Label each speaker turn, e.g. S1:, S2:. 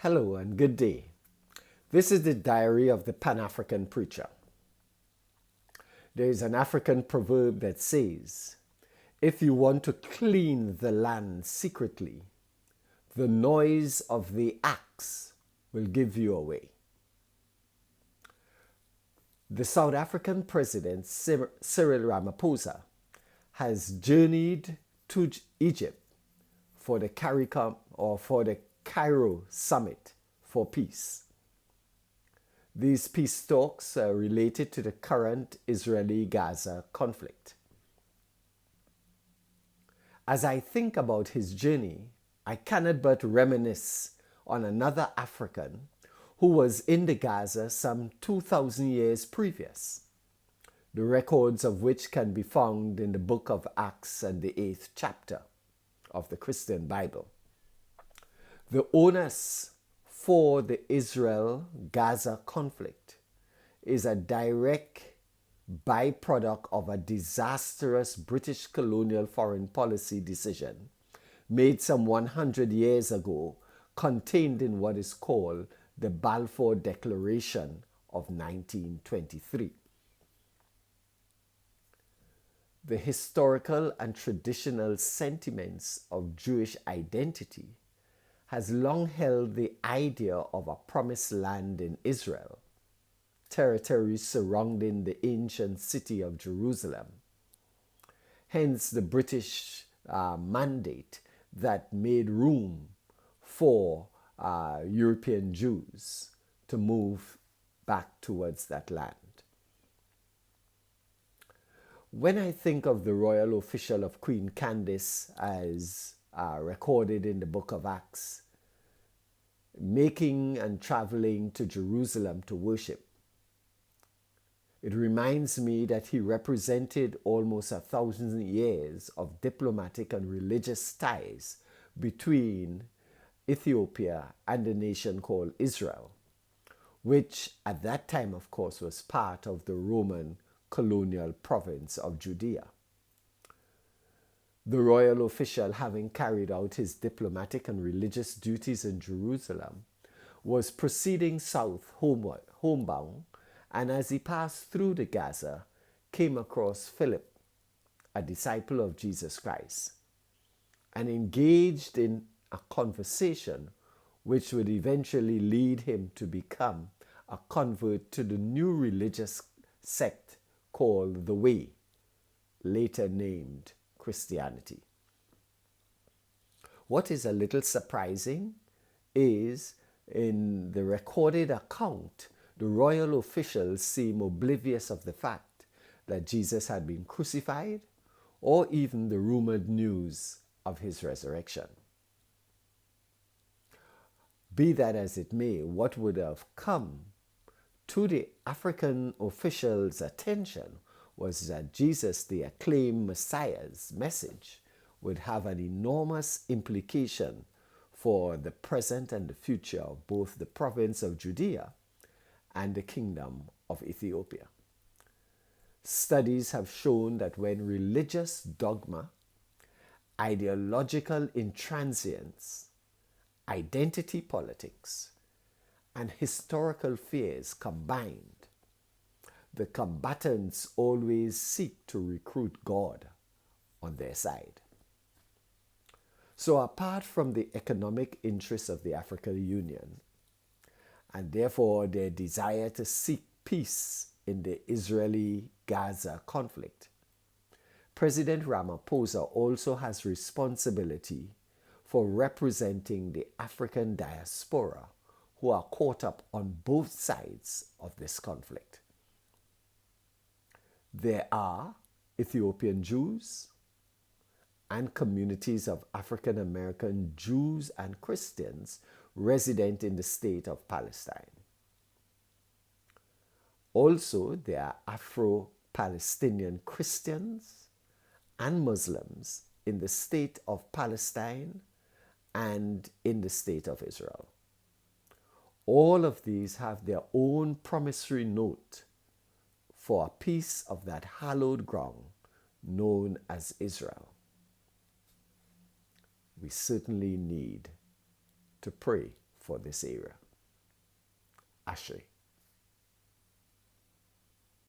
S1: Hello and good day. This is the diary of the Pan-African preacher. There is an African proverb that says, if you want to clean the land secretly, the noise of the axe will give you away. The South African president, Cyril Ramaphosa, has journeyed to Egypt for the Cairo Summit for Peace. These peace talks are related to the current Israeli-Gaza conflict. As I think about his journey, I cannot but reminisce on another African who was in the Gaza some 2,000 years previous, the records of which can be found in the book of Acts and the 8th chapter of the Christian Bible. The onus for the Israel-Gaza conflict is a direct byproduct of a disastrous British colonial foreign policy decision made some 100 years ago, contained in what is called the Balfour Declaration of 1923. The historical and traditional sentiments of Jewish identity has long held the idea of a promised land in Israel, territory surrounding the ancient city of Jerusalem. Hence the British mandate that made room for European Jews to move back towards that land. When I think of the royal official of Queen Candace as recorded in the book of Acts, making and traveling to Jerusalem to worship, it reminds me that he represented almost 1,000 years of diplomatic and religious ties between Ethiopia and the nation called Israel, which at that time, of course, was part of the Roman colonial province of Judea. The royal official, having carried out his diplomatic and religious duties in Jerusalem, was proceeding south homebound, and as he passed through the Gaza, came across Philip, a disciple of Jesus Christ, and engaged in a conversation which would eventually lead him to become a convert to the new religious sect called the Way, later named Christianity. What is a little surprising is in the recorded account, the royal officials seem oblivious of the fact that Jesus had been crucified or even the rumored news of his resurrection. Be that as it may, what would have come to the African officials' attention was that Jesus, the acclaimed Messiah's message, would have an enormous implication for the present and the future of both the province of Judea and the kingdom of Ethiopia. Studies have shown that when religious dogma, ideological intransience, identity politics, and historical fears combined, the combatants always seek to recruit God on their side. So apart from the economic interests of the African Union, and therefore their desire to seek peace in the Israeli-Gaza conflict, President Ramaphosa also has responsibility for representing the African diaspora who are caught up on both sides of this conflict. There are Ethiopian Jews and communities of African American Jews and Christians resident in the state of Palestine. Also, there are Afro-Palestinian Christians and Muslims in the state of Palestine and in the state of Israel. All of these have their own promissory note for a piece of that hallowed ground known as Israel. We certainly need to pray for this area. Ashe.